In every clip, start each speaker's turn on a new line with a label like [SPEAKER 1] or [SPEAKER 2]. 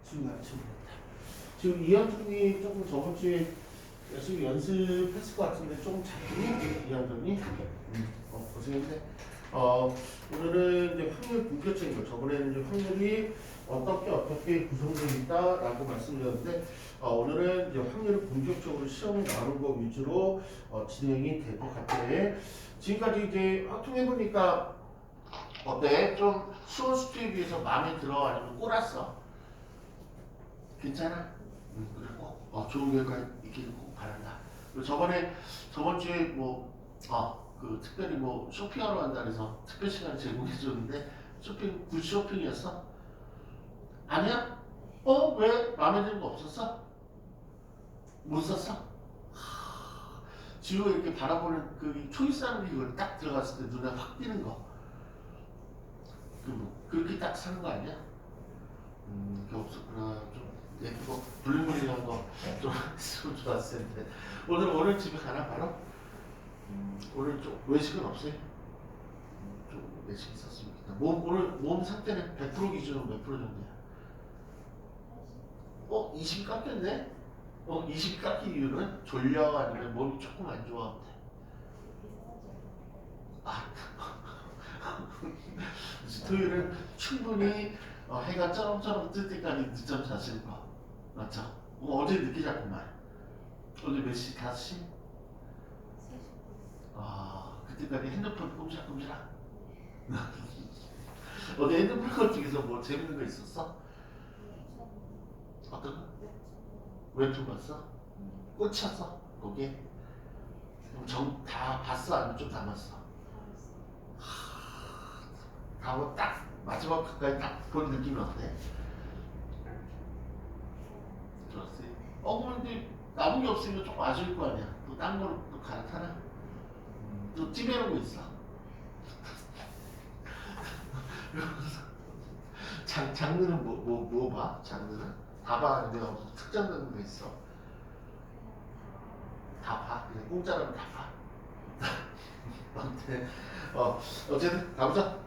[SPEAKER 1] 지금 이현준이 조금 저번 주에 열심히 연습했을 것 같은데 좀 작니? 이현준이? 고생했네. 오늘은 이제 확률 본격적인 거. 저번에는 이제 확률이 어떻게 구성되어 있다라고 말씀드렸는데, 오늘은 이제 확률을 본격적으로 시험에 나오는 거 위주로 진행이 될 것 같아. 지금까지 이제 확통해보니까 어때? 좀 수원 수투에 비해서 마음에 들어? 아니면 꼬랐어? 괜찮아? 그리고 좋은 결과 있기를 꼭 바란다. 그리고 저번 주에 그 특별히 쇼핑하러 간다 해서 특별 시간 제공해 줬는데 굿 쇼핑이었어? 아니야? 왜? 마음에 드는 거 없었어? 못 샀어? 지우가 이렇게 바라보는 그 초이스하는 게 이걸 딱 들어갔을 때 눈에 확 띄는 거. 그렇게 딱 사는 거 아니야? 그게 없었구나. 좀 예쁘고 블링블링한 거 좀 있으면 좋았을 텐데. 오늘 집에 가나 바로? 오늘 좀 외식은 없어요? 좀 외식 있었으면 좋겠다. 오늘 몸 상태는 100% 기준으로 몇 프로 정도야? 20 깎였네? 20 깎인 이유는 졸려? 아니면 몸이 조금 안 좋아? 토요일은 충분히 해가 쩌렁쩌렁 뜰 때까지 늦잠 자시는 거 맞죠? 어제 늦게 잤구만. 어제 몇 시? 5시? 그때까지 핸드폰 꼼지락꼼지락. 어제 핸드폰 것 중에서 뭐 재밌는 거 있었어? 어떤 거? 웹툰 봤어? 꽂혔어? 거기에? 다 봤어? 아니면 좀 남았어? 다 뭐 딱 마지막 끝까지 딱 본 느낌이 어때? 좋았어요. 근데 남은 게 없으면 조금 아쉬울 거 아니야. 또 딴 거로 또 갈아타나? 또 찜해놓은 거 있어. 장르는 뭐 봐? 장르는? 다 봐? 아니면 무슨 특정되는 거 있어? 다 봐? 그냥 공짜라면 다 봐? 아무튼 어쨌든 가보자.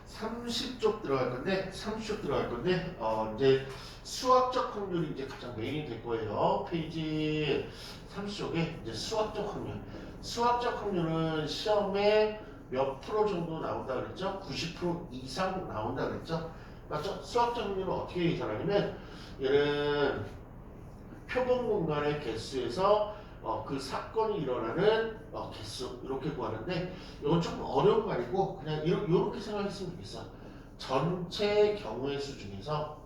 [SPEAKER 1] 30쪽 들어갈 건데 이제 수학적 확률이 이제 가장 메인이 될 거예요. 페이지 30쪽에 이제 수학적 확률. 수학적 확률은 시험에 몇 프로 정도 나온다 그랬죠? 90% 이상 나온다 그랬죠? 맞죠? 수학적 확률은 어떻게 계산하냐면 얘는 표본 공간의 개수에서 그 사건이 일어나는 개수 이렇게 구하는데 이건 조금 어려운 거 아니고 그냥 이렇게 생각했으면 좋겠어. 전체 경우의 수 중에서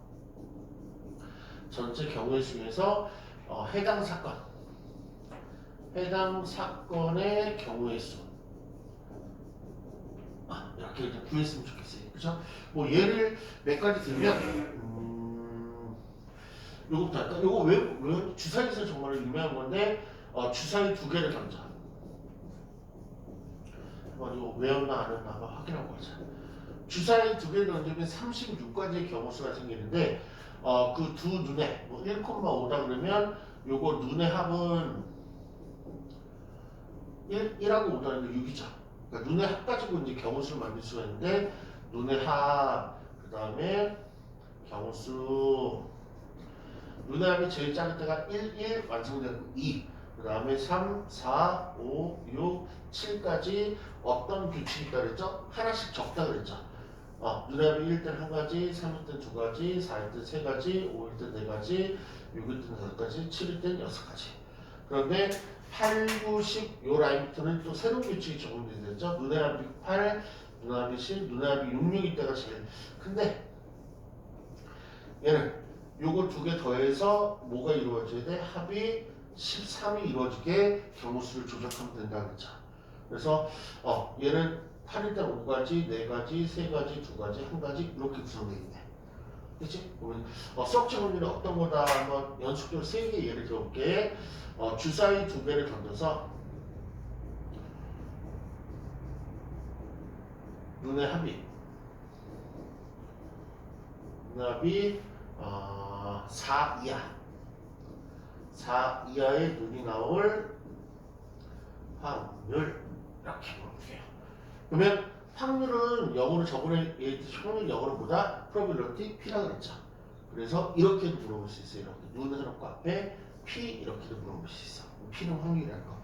[SPEAKER 1] 해당 사건의 경우의 수 이렇게 일단 구했으면 좋겠어요. 그죠? 예를 몇 가지 들면 요거부터 할까? 요거 왜 주사위에서 정말 유명한 건데 주사위 2개를 던져. 이거 외웠나 안 외웠나 한번 확인하고 가자. 주사위 2개를 던지면 36가지의 경우수가 생기는데 그 두 눈의 1,5다 그러면 요거 눈의 합은 1하고 5다는 게 6이죠. 그러니까 눈의 합 가지고 이제 경우수를 만들 수가 있는데 눈의 합, 그 다음에 경우수 눈의 합이 제일 작은 때가 1 완성되고 2, 그 다음에 3, 4, 5, 6, 7까지 어떤 규칙이 있다 그랬죠? 하나씩 적다 그랬죠? 눈의 합이 1일 땐 1가지, 3일 땐 2가지, 4일 땐 3가지, 5일 땐 4가지, 6일 땐 5가지, 7일 땐 6가지. 그런데 8, 9, 10, 요 라인부터는 또 새로운 규칙이 적용이 됐죠? 눈의 합이 8, 눈의 합이 10, 눈의 합이 6, 6일 때가 제일 큰데 얘는 요거 2개 더해서 뭐가 이루어져야 돼? 합이 13이 이루어지게 경우수를 조작하면 된다 그랬죠. 그래서 얘는 8일 때 5가지, 4가지, 3가지, 2가지, 1가지 이렇게 구성되어 있네. 그치? 우리 수학적 확률이 어떤 거다 한번 연속적으로 3개 예를 들어볼게. 주사위 2개를 던져서 눈의 합이 4 이하의 눈이 나올 확률 이렇게 볼게요. 그러면 확률은 영어로 저번에 얘기했듯이 확률 영어로 보다 probability P라 그랬죠. 그래서 이렇게도 물어볼 수 있어요. 이렇게 눈 해놓고 앞에 P 이렇게도 물어볼 수 있어. P는 확률이라는 거.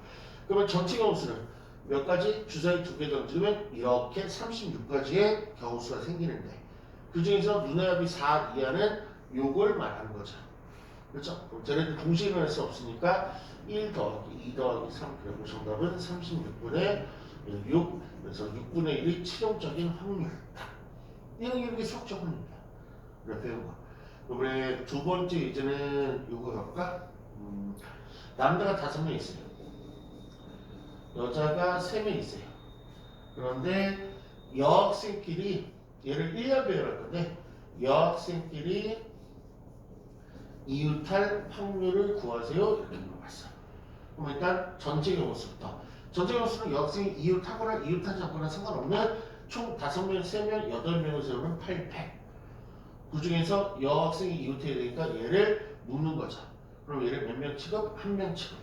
[SPEAKER 1] 그러면 전체 경우수는 몇 가지? 주사위 2개 던지면 이렇게 36가지의 경우수가 생기는데 그 중에서 눈의 합이 4 이하는 요걸 말하는 거죠. 그렇죠? 쟤네들 동시에 일어날 수 없으니까 1 더하기 2 더하기 3 그리고 정답은 36분의 6 그래서 6분의 1이 최종적인 확률. 이런 게 수학적 확률입니다. 그래 배운 거. 이번에 두 번째 이제는 요거 갈까? 남자가 5명 있어요. 여자가 3명 있어요. 그런데 여학생끼리 얘를 1년 배열할 건데 여학생끼리 이웃할 확률을 구하세요. 이렇게 물어봤어. 그럼 일단 전체 경우수부터. 전체 경우수는 여학생이 이웃하거나 이웃하지 않거나 상관없는 총 5명, 3명, 8명을 세우는 8패. 그 중에서 여학생이 이웃해야 되니까 얘를 묻는 거죠. 그럼 얘를 몇 명 취급? 1명 취급.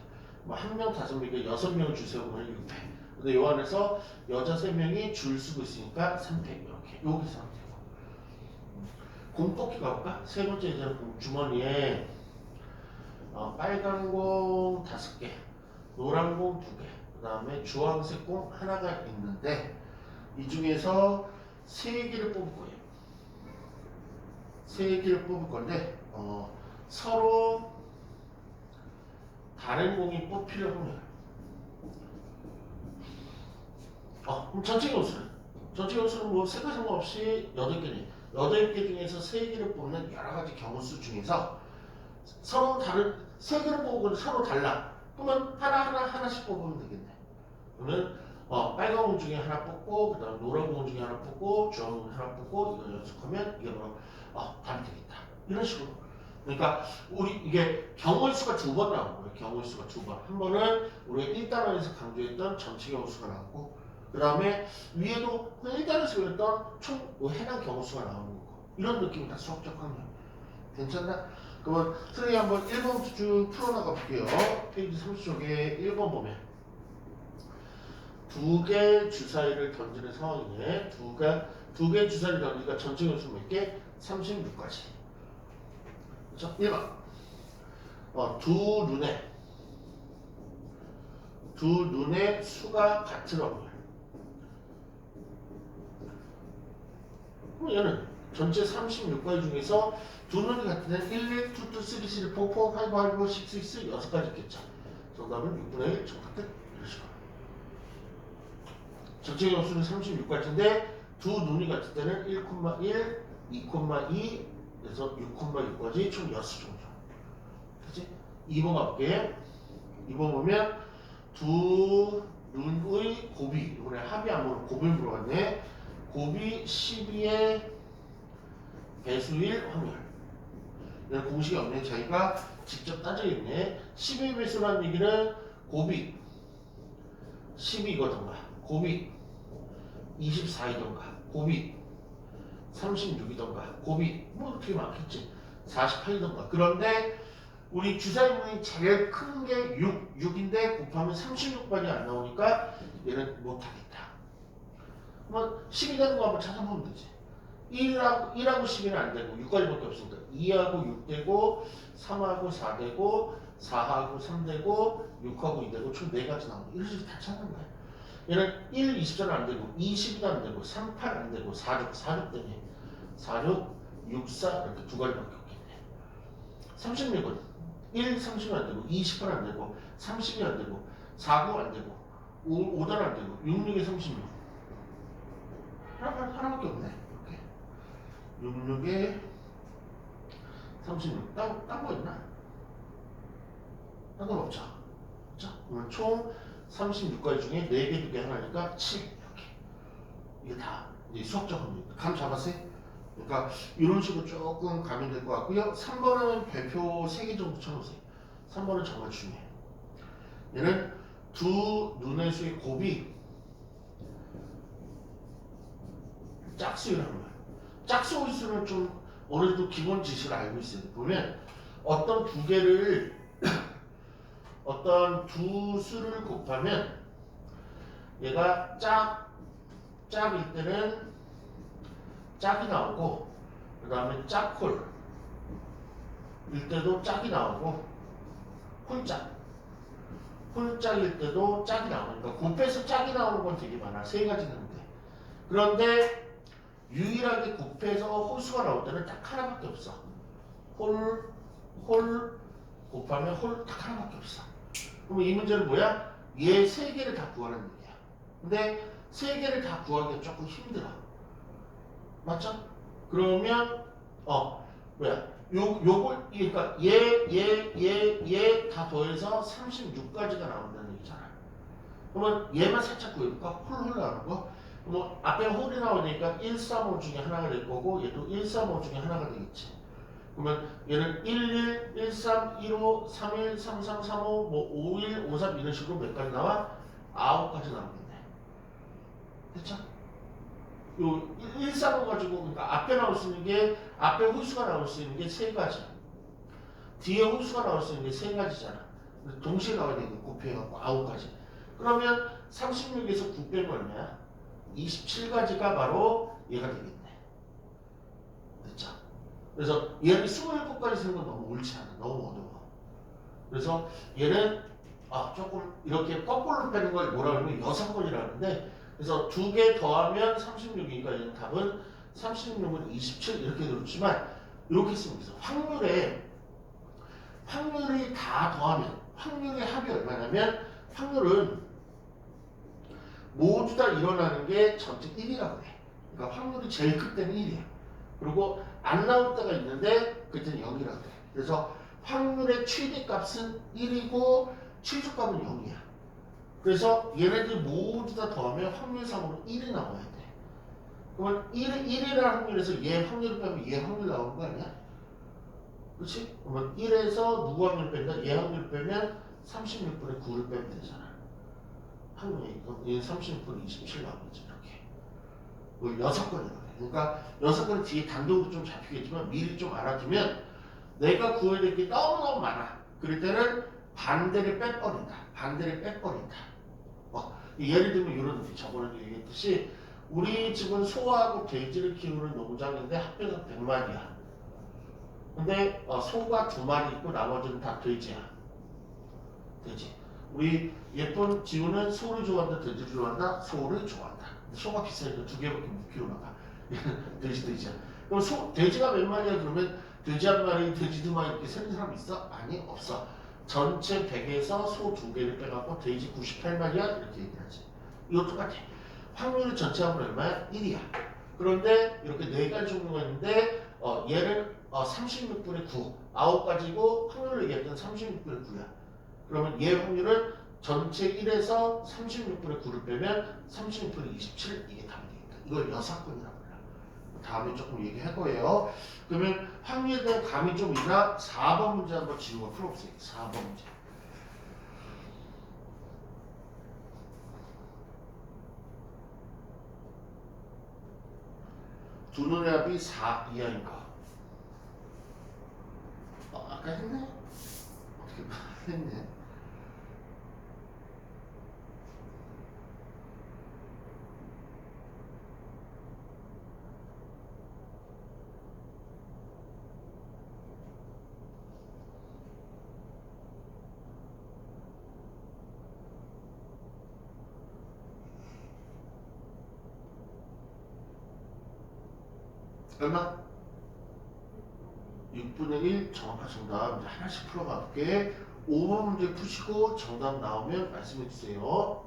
[SPEAKER 1] 뭐 1명 5명이니까 6명을 줄 세우면 6패. 근데 요 안에서 여자 3명이 줄 쓰고 있으니까 3패. 이렇게. 여기서 하면 되고. 공 뽑기 가볼까? 세 번째 이제 주머니에 빨간 공 5개, 노란 공 2개, 그 다음에 주황색 공 하나가 있는데 이 중에서 3개를 뽑을 거예요. 3개를 뽑을 건데 서로 다른 공이 뽑히려 하면 그럼 전체 경수는 뭐 색깔 상관없이 8개니 8개 중에서 3개를 뽑는 여러가지 경우수 중에서 서로 다른 3개를 뽑으면 서로 달라. 그러면 하나씩 뽑으면 되겠네. 그러면 빨간 공 중에 하나 뽑고 그 다음 노란 공 중에 하나 뽑고 주황 공 하나 뽑고 이거 연습하면 이게 답이 되겠다. 이런 식으로. 그러니까 우리 이게 경우의 수가 2번 나온 거예요. 경우의 수가 2번. 한 번은 우리가 1단원에서 강조했던 전체 경우 수가 나왔고 그 다음에 위에도 1단원에서 배웠던 총 해당 경우 수가 나오는 거고 이런 느낌이다. 수학적 확률. 괜찮나? 그러면 선생님 한번 1번 쭉 풀어나가 볼게요. 페이지 30쪽에 1번 보면 2개 주사위를 던지는 상황이네. 2개 주사위를 던지니까 전체 경우 수 몇 개? 36가지. 그렇죠? 1번 두 눈의 수가 같은 확률. 그럼 얘는 전체 36가지 중에서 두 눈이 같은 애는 1, 1, 2, 2, 3, 3, 4, 4, 5, 5, 6, 6, 6가지 있겠죠. 정답은 6분의 1 정답 끝. 이런 식으로. 전체 경수는 36가지인데 두 눈이 같을 때는 1,1, 2,2 그래서 6,6까지 총 6종류. 그치? 2번 가볼게. 2번 보면 두 눈의 곱이 이번에 합이 안 물어 곱을 물어봤네. 곱이 12의 배수일 확률. 이런 공식이 없는 자기가 직접 따져있네. 12의 배수라는 얘기는 곱이 12이거든가 곱이 24이던가 곱이 36이던가 곱이 뭐 어떻게 많겠지 48이던가. 그런데 우리 주사위문이 제일 큰 게 6인데 곱하면 36밖에 안 나오니까 얘는 못하겠다. 뭐 12 되는 거 한번 찾아보면 되지. 1하고 10이는 안 되고 6가지밖에 없으니까 2하고 6 되고 3하고 4 되고 4하고 3 되고 6하고 2 되고 총 4가지 나오고 이런 식으로 다 찾는 거야. 얘는 1, 20는 안 되고 20도 안 되고 3, 8 안 되고 4, 6 되네. 4, 6, 6, 4 이렇게 2가지밖에 없겠네. 36은 1, 30은 안 되고 20은 안 되고 30이 안 되고 4, 9 안 되고 5도 안 되고 6, 6에 36 하나밖에 없네. 이렇게 6, 6에 36 딴 거 있나? 딴 건 없죠. 그렇죠? 그러면 총 36가지 중에 4개, 2개 하나니까 7 이렇게. 이게 다 이제 수학적 합니다. 감 잡았어요? 그러니까 이런 식으로 조금 가면 될 것 같고요. 3번은 별표 3개 정도 쳐놓으세요. 3번은 정말 중요해요. 얘는 두 눈의 수의 곱이 짝수라는 거예요. 짝수의 수는 좀 어느 정도 기본 지식을 알고 있어요. 보면 어떤 두 수를 곱하면 얘가 짝일 때는 짝이 나오고 그 다음에 짝콜일 때도 짝이 나오고 홀짝일 때도 짝이 나오니까 곱해서 짝이 나오는 건 되게 많아. 세 가지 있는데. 그런데 유일하게 곱해서 홀수가 나올 때는 딱 하나밖에 없어. 홀 곱하면 홀 딱 하나밖에 없어. 그럼 이 문제는 뭐야? 얘 세 개를 다 구하는 얘기야. 근데 세 개를 다 구하기가 조금 힘들어. 맞죠? 그러면 뭐야? 요걸 그러니까 얘 다 더해서 36까지가 나온다는 얘기잖아. 그러면 얘만 살짝 구해볼까? 홀 나오는 거. 뭐 앞에 홀이 나오니까 1, 3, 5 중에 하나가 될 거고 얘도 1, 3, 5 중에 하나가 되겠지. 그러면 얘는 11, 13, 15, 31, 33, 35, 뭐 51, 53 이런 식으로 몇 가지 나와? 9가지 나오겠네. 됐죠? 요 1, 3, 5 가지고 그러니까 앞에 나올 수 있는 게 앞에 홀수가 나올 수 있는 게 세 가지. 뒤에 홀수가 나올 수 있는 게 세 가지잖아. 동시에 나와야 되니까 곱해갖고 9가지. 그러면 36에서 9 빼면 얼마야? 27가지가 바로 얘가 되겠네. 됐죠? 그래서 얘를 27까지 쓰는 건 너무 옳지 않아. 너무 어려워. 그래서 얘는 조금 이렇게 거꾸로 빼는 걸 뭐라 그러면 6번이라 하는데 그래서 2개 더하면 36이니까 얘는 답은 36은 27 이렇게 들었지만 이렇게 쓰면 돼서 확률이 다 더하면 확률의 합이 얼마냐면 확률은 모두 다 일어나는 게 전체 1이라고 해. 그러니까 확률이 제일 클 때는 1이야. 그리고 안 나올 때가 있는데 그때는 0이라고 해. 그래서 확률의 최대값은 1이고 최소값은 0이야. 그래서 얘네들 모두 다 더하면 확률상으로 1이 나와야 돼. 그러면 1이라는 확률에서 얘 확률을 빼면 얘 확률 나오는 거 아니야? 그렇지? 그러면 1에서 누구 확률 뺀다? 얘 확률 빼면 36분의 9를 빼면 되잖아. 확률이 그럼 얘 36분의 27 나오겠지 이렇게. 6건이라고 해. 그러니까 6건은 뒤에 단독으로 좀 잡히겠지만 미리 좀 알아두면 내가 구해야 될 게 너무너무 많아. 그럴 때는 반대를 빼버린다. 예를 들면 이런 의미, 저번에 얘기했듯이 우리 집은 소하고 돼지를 키우는 농장인데 합해서 100마리야. 근데 소가 2마리 있고 나머지는 다 돼지야. 돼지. 우리 예쁜 지우는 소를 좋아한다, 돼지를 좋아한다, 소를 좋아한다. 소가 비싸니까 2개밖에 못 키우나봐. 돼지야. 그럼 돼지가 몇 마리야? 그러면 돼지 1마리, 돼지 2마리 이렇게 세는 사람 있어? 아니, 없어. 전체 100에서 소 2개를 빼갖고 돼지 98마리야? 이렇게 얘기하지. 이거 똑같아. 확률이 전체 합은 얼마야? 1이야. 그런데 이렇게 4가지 종류가 있는데 얘를 36분의 9, 9가지고 확률을 얘기할 때는 36분의 9야. 그러면 얘 확률은 전체 1에서 36분의 9를 빼면 36분의 27 이게 답이 되겠다. 이걸 여사건이라고 해요. 다음에 조금 얘기할 거예요. 그러면 확률에 대한 감이 좀 있나? 4번 문제 한번 지우고 풀어보세요. 4번 문제. 두 눈의 합이 4 이하인 거. 아까 했네? 어떻게 했네? 얼마? 6분의 1 정확한 정답 이제 하나씩 풀어갈게. 5번 문제 푸시고 정답 나오면 말씀해 주세요.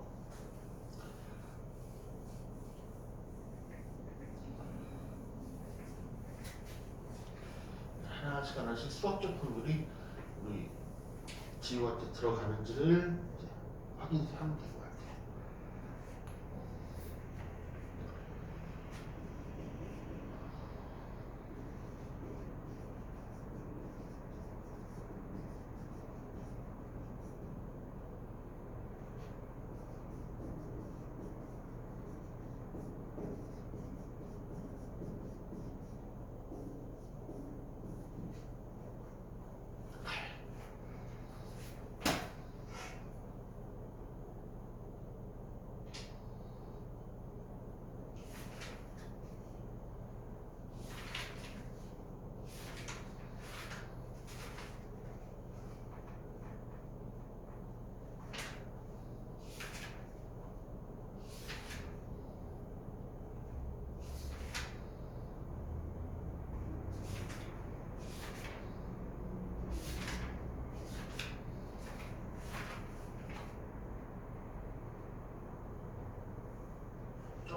[SPEAKER 1] 하나씩 수학적 확률이 우리 지우한테 들어가는지를 이제 확인하면 될 것 같아요.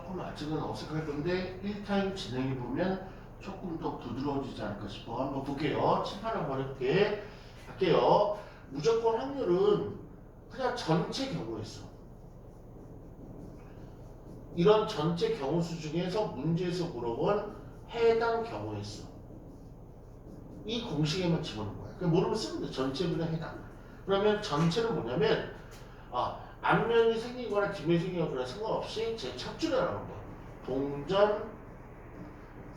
[SPEAKER 1] 조금 아직은 어색할 건데 1타임 진행해 보면 조금 더 부드러워지지 않을까 싶어. 한번 볼게요. 칠판 한번 해볼게. 할게요. 무조건 확률은 그냥 전체 경우에 써. 이런 전체 경우수 중에서 문제에서 물어본 해당 경우에 써. 이 공식에만 집어넣는 거야. 그냥 모르면 쓰면 돼. 전체분의 해당. 그러면 전체는 뭐냐면 앞면이 생기거나 뒷면이 생기거나 상관없이 제 첫 줄에 나오는 거. 동전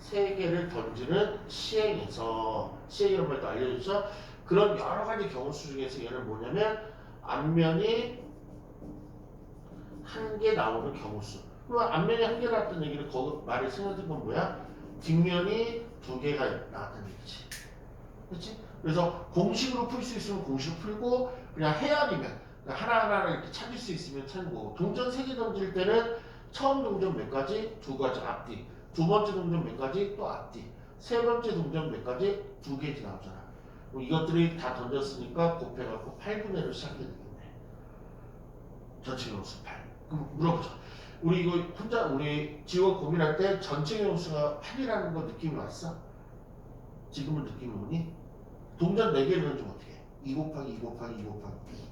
[SPEAKER 1] 3개를 던지는 시행에서 시행이라는 말도 알려줬죠. 그런 여러 가지 경우수 중에서 얘는 뭐냐면 앞면이 1개 나오는 경우수. 그럼 앞면이 1개 나왔다는 얘기는 거기 말이 생각된 건 뭐야? 뒷면이 2개가 나왔다는 얘기지. 그렇지? 그래서 공식으로 풀 수 있으면 공식으로 풀고 그냥 해안이면 하나하나 이렇게 찾을 수 있으면 찾고 동전 3개 던질 때는 처음 동전 몇 가지? 2가지 앞뒤. 두 번째 동전 몇 가지? 또 앞뒤. 세 번째 동전 몇 가지? 2개지 나오잖아. 그럼 이것들이 다 던졌으니까 곱해갖고 8분의 1을 시작해야 되겠네. 전체 경우수 8. 그럼 물어보자. 우리 이거 혼자 우리 지우가 고민할 때 전체 경우수가 8이라는 거 느낌이 왔어? 지금은 느낌이 오니? 동전 4개를 던지면 어떻게 해? 2 곱하기 2 곱하기 2 곱하기 2.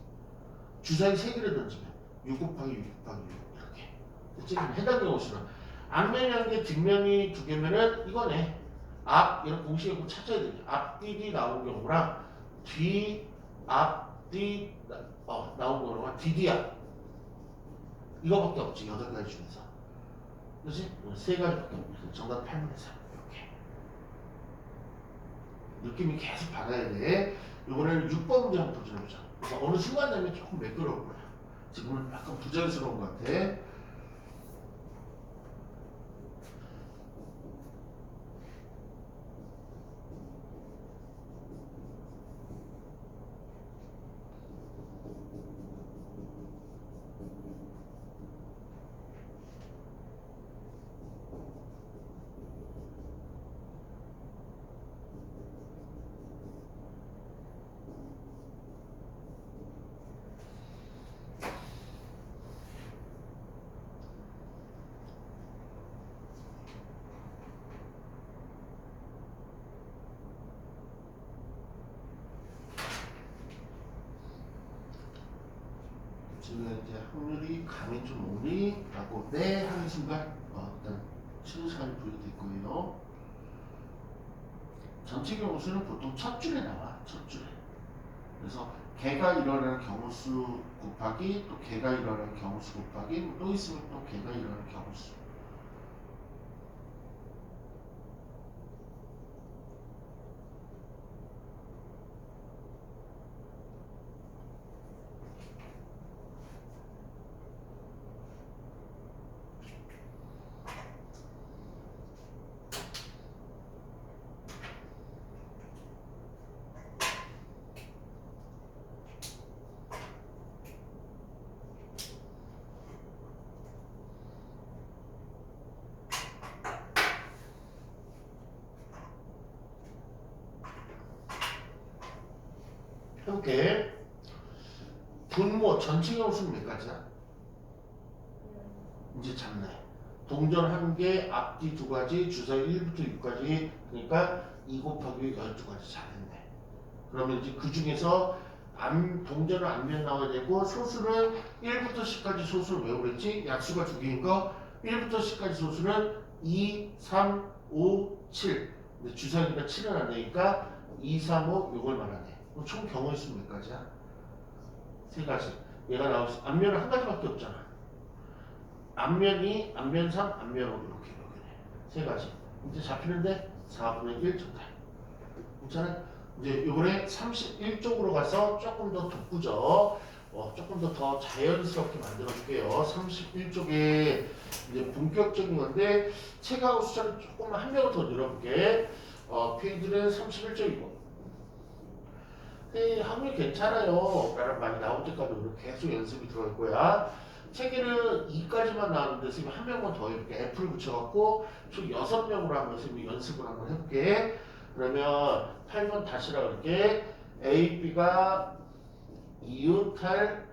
[SPEAKER 1] 주사위 3개를 던지면 6 곱하기 6 곱하기 6 이렇게. 됐지? 해당 경우수는 앞면이 1개, 뒷면이 2개면은 이거네. 앞 이런 공식을 꼭 찾아야 돼. 앞뒤 나온 경우랑 뒤, 앞뒤 나온 경우랑 뒤뒤앞 이거밖에 없지. 8가지 중에서. 그렇지? 3가지밖에 없어. 정답 8분의 3 이렇게. 느낌이 계속 받아야 돼. 이번에는 6번 문제 한번 도전해보자. 그래서 어느 순간 되면 조금 매끄러울 거야. 지금은 약간 부자연스러운 것 같아. 지금 이제 확률이 감이 좀 오니? 라고 네 하는 순간 일단 쉬는 시간이 분리될 거예요. 전체 경우수는 보통 첫 줄에 나와. 첫 줄에. 그래서 개가 일어나는 경우수 곱하기 또 개가 일어나는 경우수 곱하기 또 있으면 또 개가 일어나는 경우수. 해볼게. 분모 전체 경우수는 몇 가지야? 이제 잡네. 동전 1개, 앞뒤 2가지, 주사위 1부터 6까지. 그러니까 2 곱하기 12가지 잘했네. 그러면 이제 그 중에서 동전은 앞면 나와야 되고 소수는 1부터 10까지 소수를 왜 그랬지? 약수가 2개인 거 1부터 10까지 소수는 2, 3, 5, 7. 근데 주사위가 7은 안 되니까 2, 3, 5 요걸 말하네. 그럼 총 경우의 수는 몇 가지야? 3가지. 얘가 나오지. 앞면은 1가지밖에 없잖아. 앞면 3, 앞면 5 이렇게 네 3가지. 이제 잡히는데 4분의 1 정답. 괜찮아? 이제 요번에 31쪽으로 가서 조금 더 돋구죠. 조금 더 자연스럽게 만들어 볼게요. 31쪽에 이제 본격적인 건데 책하고 숫자를 조금만 한 명을 더 늘어볼게. 페이지는 31쪽이고. 확률 괜찮아요. 라는 말이 나올 때까지 오늘 계속 연습이 들어갈 거야. 책에는 2까지만 나왔는데 선생님이 한 명만 더 해볼게. F를 붙여갖고 총 6명으로 한번 선생님이 연습을 한번 해볼게. 그러면 8번 다시라 그럴게. A, B가 이웃할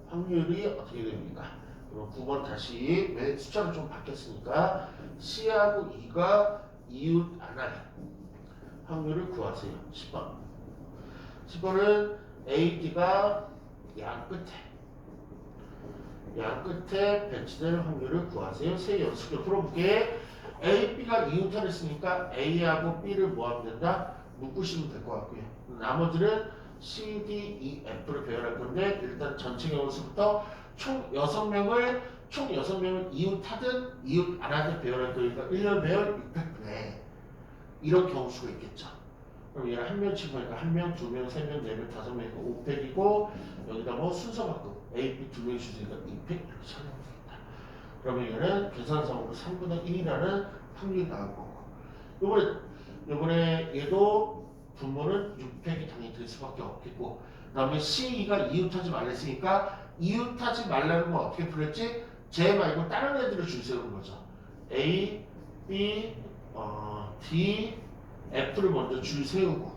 [SPEAKER 1] 확률이 어떻게 됩니까? 그럼 9번 다시 왜 숫자로 좀 바뀌었으니까 C하고 E가 이웃 안 할 확률을 구하세요. 10번. 10번은 AD가 양 끝에 배치될 확률을 구하세요. 세 연습을 풀어볼게. A, B가 이웃하랬으니까 A하고 B를 뭐하면 된다? 묶으시면 될 것 같고요. 나머지는 C, D, E, F를 배열할 건데 일단 전체 경우수부터 총 6명을 이웃하든 이웃 안 하든 배열할 거니까 1년 배열 600분에 이런 경우수가 있겠죠. 그럼 얘를 한 명 치고니까 한 명, 두 명, 세 명, 네 명, 다섯 명이니까 500이고 여기다 뭐 순서 바꾸고 A, B 두 명이 주니까 200 이렇게 찾아보면 되겠다. 그러면 얘는 계산상으로 3분의 1이라는 확률이 나올 거고 요번에 얘도 분모는 600이 당연히 될 수밖에 없겠고 그 다음에 C가 이웃하지 말랬으니까 이웃하지 말라는 건 어떻게 풀렸지? 쟤 말고 다른 애들을 줄 세우는 거죠. A, B, D, F를 먼저 줄 세우고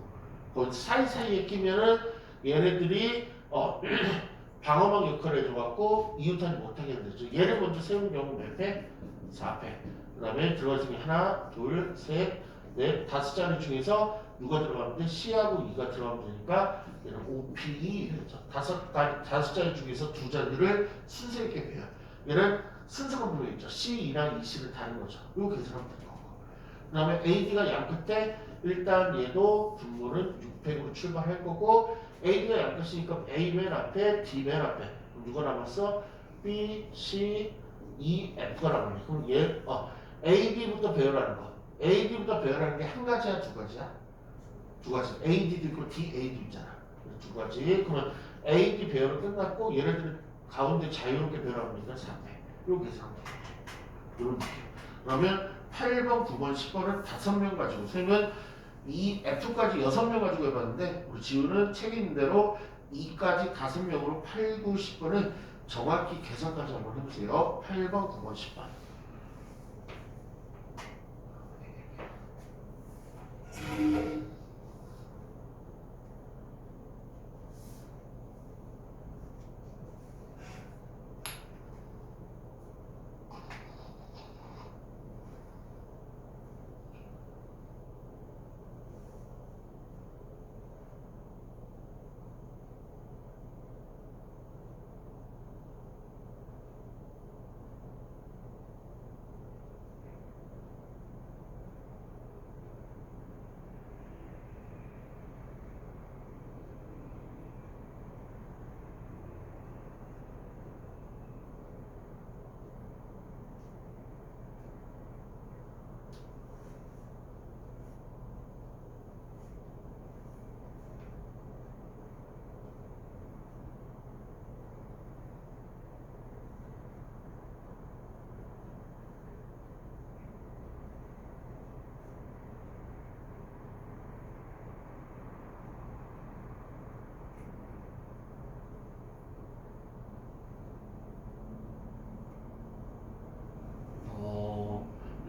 [SPEAKER 1] 그 사이사이에 끼면은 얘네들이 방어막 역할을 해줘갖고 이웃하지 못하게 되죠. 얘를 먼저 세우는 경우 몇 배? 4배. 그 다음에 들어갈 중에 하나, 둘, 셋, 넷, 다섯 자리 중에서 누가 들어가면 돼? C하고 E가 들어가면 되니까 얘는 OPE 이랬죠. 다섯 자리 중에서 두 자리를 순서 있게 배요. 얘는 순서가 분명히 있죠. C, E랑 EC를 다른 거죠. 이거 계산하면 될 거고. 그 다음에 AD가 양 끝에 일단 얘도 분모는 600으로 출발할 거고 AD가 양 끝이니까 A 맨 앞에, D 맨 앞에. 그럼 누가 남았어? B, C, E, F가 남았네. 그럼 얘 AD부터 배열하는 거. AD부터 배열하는 게 한 가지야, 두 가지야? 두 가지. AD도 있고 DA도 있잖아. 두 가지. 그러면 AD 배열은 끝났고 얘네들은 가운데 자유롭게 배열하니까 400. 이렇게 계산하면 돼. 이런 느낌. 그러면 8번, 9번, 10번은 5명 가지고 세면 이 F까지 6명 가지고 해봤는데 우리 지우는 책 있는 대로 2까지 5명으로 8, 9, 10번은 정확히 계산까지 한번 해보세요. 8번, 9번, 10번.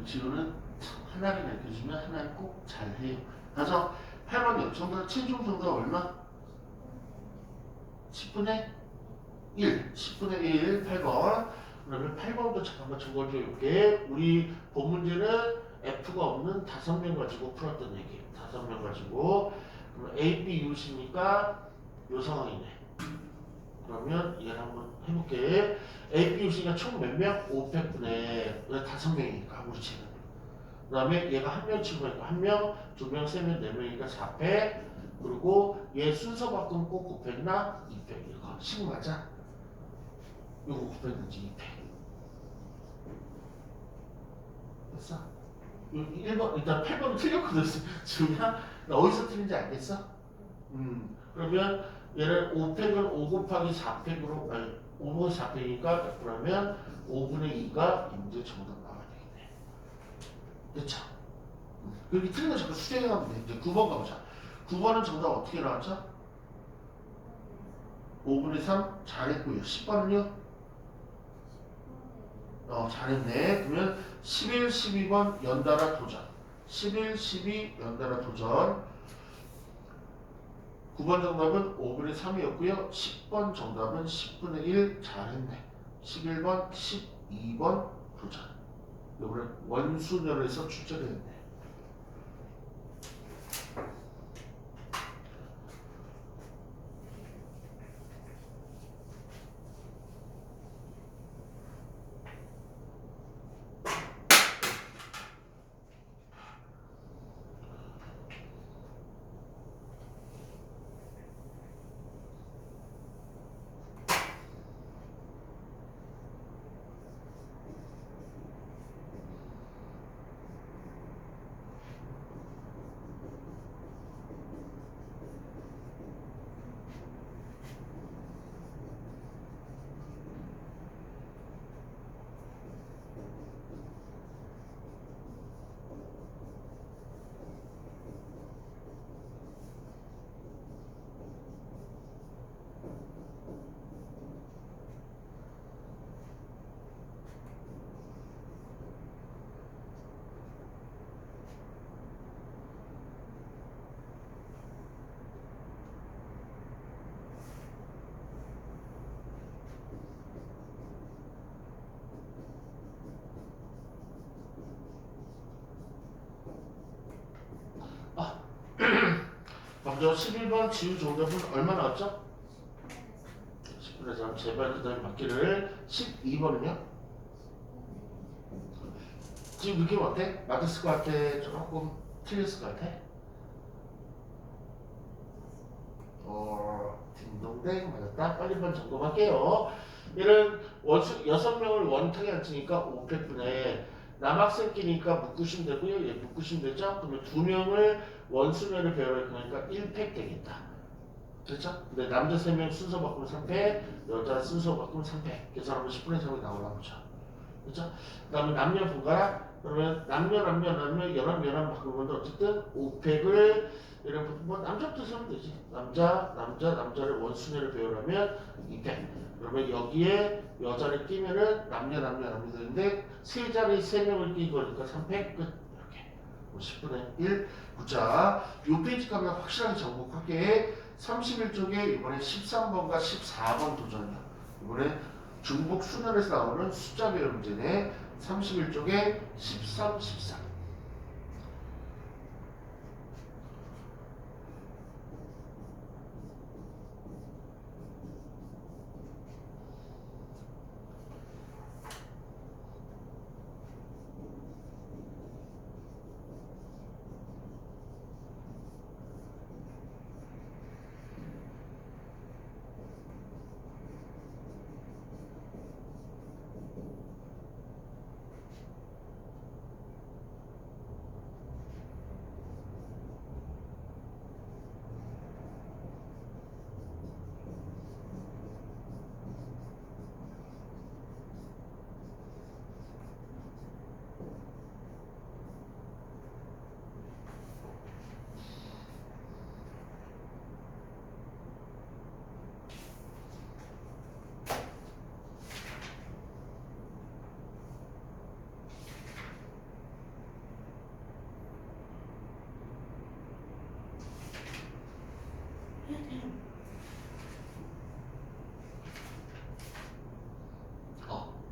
[SPEAKER 1] 지우는 하나를 밝혀주면 하나를 꼭 잘해요. 그래서 8번 정답 최종 정답 얼마? 10분의 1. 10분의 1 8번. 그러면 8번도 잠깐만 적어줘 볼게. 우리 본 문제는 F가 없는 5명 가지고 풀었던 얘기. 5명 가지고. 그럼 A, B 이웃이니까 요 상황이네. 그러면 얘를 한번 해볼게. A, B 이웃이니까 총 몇 명? 500분의 왜 5명이니까 우리 쟤는. 그 다음에 얘가 한 명 치고 있고 한 명, 두 명, 세 명, 네 명이니까 400. 그리고 얘 순서 바꾸면 꼭 곱했나? 200. 이거 10 맞아? 이거 곱했는지 200. 됐어? 1번, 일단 8번은 틀렸거든. 지금 나 어디서 틀린지 알겠어? 그러면 얘를 500을 5 곱하기 400으로, 아니, 5 곱하기 400이니까 그러면 5분의 2가 문제 정답 나와야 되겠네. 됐죠? 여기 틀린 거 자꾸 수정해가면 돼. 이제 9번 가보자. 9번은 정답 어떻게 나왔죠? 5분의 3 잘했고요. 10번은요? 잘했네. 그러면 11, 12번 연달아 도전. 11, 12 연달아 도전. 9번 정답은 5분의 3이었고요. 10번 정답은 10분의 1 잘했네. 11번, 12번 도전. 이번에 원순열에서 출제를 했네. 먼저 11번 지우 정답은 얼마 나왔죠? 10분의 3 제발 그 다음에 맞기를. 12번은요? 지금 느낌 어때? 맞았을 것 같아? 조금 틀렸을 것 같아? 딩동댕 맞았다. 빨리 한번 점검할게요. 얘는 원수 6명을 원탁에 앉히니까 500분에 남학생끼니까 묶으시면 되고요. 얘 묶으시면 되죠? 그러면 2명을 원수면을 배우려 그러니까 1팩 되겠다. 그렇죠? 근데 남자 3명 순서 바꾸면 3팩, 여자 순서 바꾸면 3팩. 계산하면 10분의 3이 나오나 보죠. 그렇죠? 그 다음에 남녀 분가락 그러면 남녀 연합 바꾸면 어쨌든 5팩을 이런 뭐 남자부터 쓰면 되지. 남자를 원순위를 배우려면 2팩. 그러면 여기에 여자를 끼면은 남녀 되는데 세 자리 3명을 끼고 그러니까 3팩 끝. 이렇게 10분의 1 자, 요 페이지 가면 확실하게 정복할게. 31쪽에 이번에 13번과 14번 도전이야. 이번에 중복 수능에서 나오는 숫자 배열 문제네. 31쪽에 13, 14.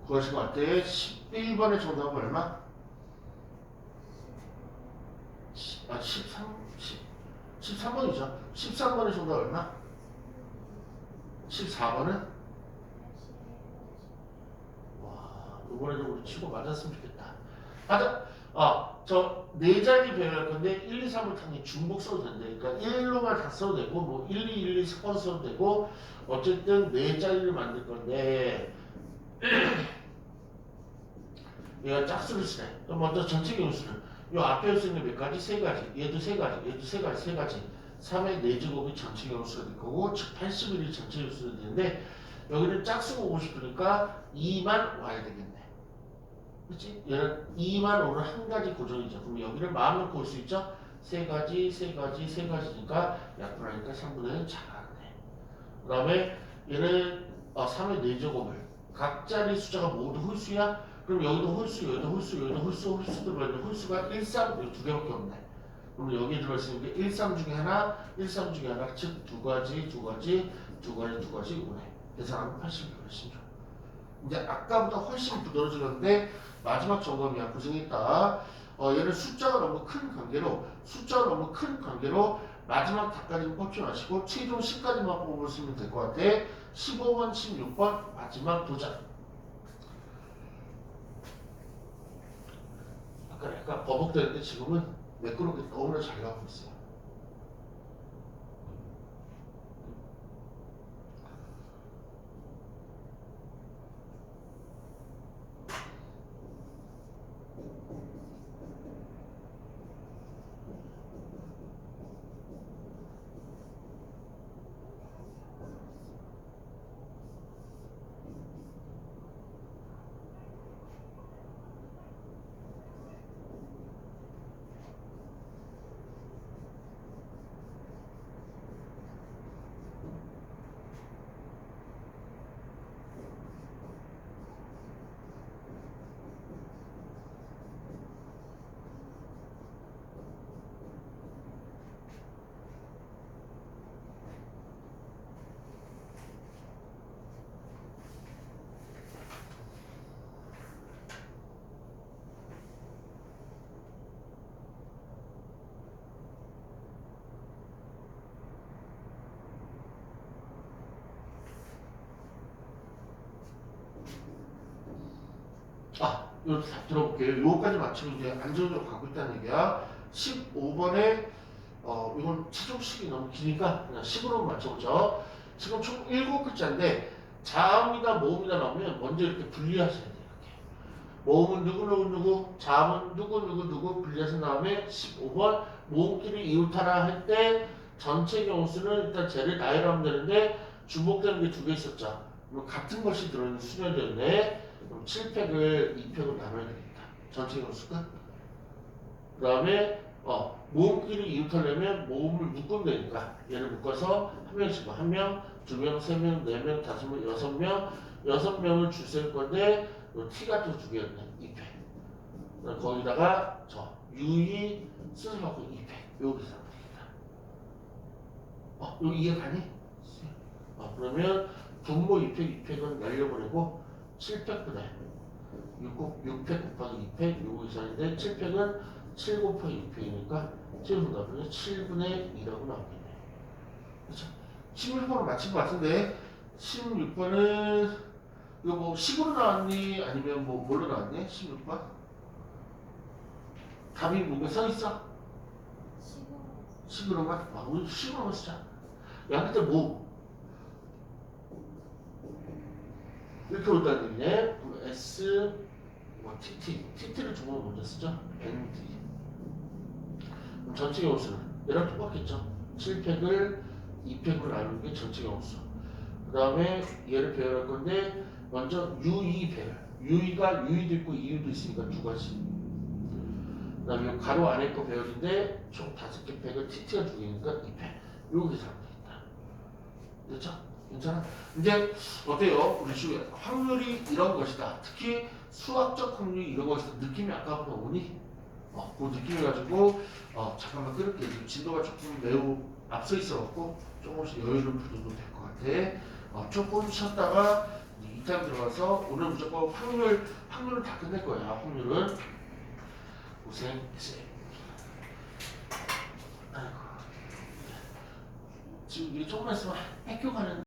[SPEAKER 1] 구하신 것 같아. 11번의 정답은 얼마? 13번이죠. 13번의 정답 얼마? 14번은? 와, 이번에도 우리 치고 맞았으면 좋겠다. 맞아. 저 네 자리 배열할 건데 1, 2, 3을 당연히 중복 써도 된다. 그러니까 1로만 다 써도 되고 뭐 1, 2, 1, 2 섞어서 써도 되고 어쨌든 네 자리를 만들 건데 얘가 짝수를 쓰네. 그럼 먼저 전체 경수는 요 앞에 쓰는 몇 가지? 세 가지. 얘도 세 가지. 얘도 세 가지. 세 가지. 3의 4제곱이 전체 경수가 될 거고 즉 81이 전체 경수가 되는데 여기는 짝수가 오고 싶으니까 2만 와야 되겠네. 그치? 얘는 2만 오는 한 가지 고정이죠. 그럼 여기를 마음 놓고 올 수 있죠? 세 가지, 세 가지, 세 가지니까 약분하니까 3분의 1 잘하네. 그 다음에 얘는 3의 4제곱을 각 자리 숫자가 모두 홀수야? 그럼 여기도 홀수, 여기도 홀수, 여기도 홀수, 홀수 들어있는 홀수가 1, 3, 두 개밖에 없네. 그럼 여기에 들어있는 게 1, 3 중에 하나, 1, 3 중에 하나, 즉 두 가지 오네. 계산하면 80이 훨씬 좋아. 이제 아까보다 훨씬 부드러워지는데 마지막 점검이야. 고생했다. 얘는 숫자가 너무 큰 관계로 마지막 답까지 뽑지 마시고 최종 10까지만 뽑으시면 될 것 같아. 15번, 16번 마지막 도전. 아까 약간 버벅대는데 지금은 매끄럽게 너무나 잘 가고 있어요. 이렇게 답 들어볼게요. 요거까지 맞추면 이제 안정적으로 가고 있다는 얘기야. 15번에 이건 최종식이 너무 기니까 그냥 10으로 맞춰보죠. 지금 총 7글자인데 자음이다 모음이다 나오면 먼저 이렇게 분리하셔야 돼요. 이렇게. 모음은 누구 자음은 누구 분리하신 다음에 15번 모음끼리 이웃하라 할 때 전체 경우수는 일단 쟤를 나열로 하면 되는데 주목되는 게 두 개 있었죠. 그럼 같은 것이 들어있는 수열이었네. 그럼 7팩을 2팩으로 나눠야 되겠다. 전체 경우수가. 그 다음에 모음끼리 이웃하려면 모음을 묶으면 되니까 얘를 묶어서 한 명씩 한 명, 두 명, 세 명, 네 명, 다섯 명, 여섯 명을 줄 셀 건데 T가 또 두 개였네. 2팩. 거기다가 유이 수술받고 2팩. 여기서 여기 이해 가니? 그러면 분모 2팩, 2팩은 날려보내고 7팩 그래. 6팩 곱하기 2팩 요거 이상인데 7팩은 7 곱하기 2팩이니까 7분의 2라고 나오겠네. 그렇죠? 16번은 맞힌 것 같은데 16번은 이거 뭐 10으로 나왔니? 아니면 뭐 뭘로 나왔니? 16번? 답이 뭔가 써있어? 10으로만? 우리 10으로만 쓰자. 야 그때 뭐 이렇게 온다는 얘기네. S TT를 중국어 먼저 쓰죠. ND. 그럼 전체 경우수는 얘랑 똑같겠죠. 7팩을 2팩으로 나누는 게 전체 경우수. 그 다음에 얘를 배열할 건데 먼저 UI 배열. UI가 UI도 있고 EU도 있으니까 두 가지. 그 다음에 가로 안에 거 배열인데 총 5개 팩을 TT가 두 개니까 2팩. 요렇게 잡으면 되겠다. 됐죠? 괜찮아? 이제 어때요? 우리 지금 확률이 이런 것이다. 특히 수학적 확률이 이런 것이다. 느낌이 아까보다 오니? 그 느낌을 가지고 잠깐만 끊을게. 지금 진도가 조금 매우 앞서 있어갖고 조금씩 여유를 부려도 될 것 같아. 조금 쉬었다가 이 타임 들어가서 오늘 무조건 확률은 다 끝낼 거야. 확률은 고생했어요. 아이고. 지금 이게 조금만 있으면 학교 가는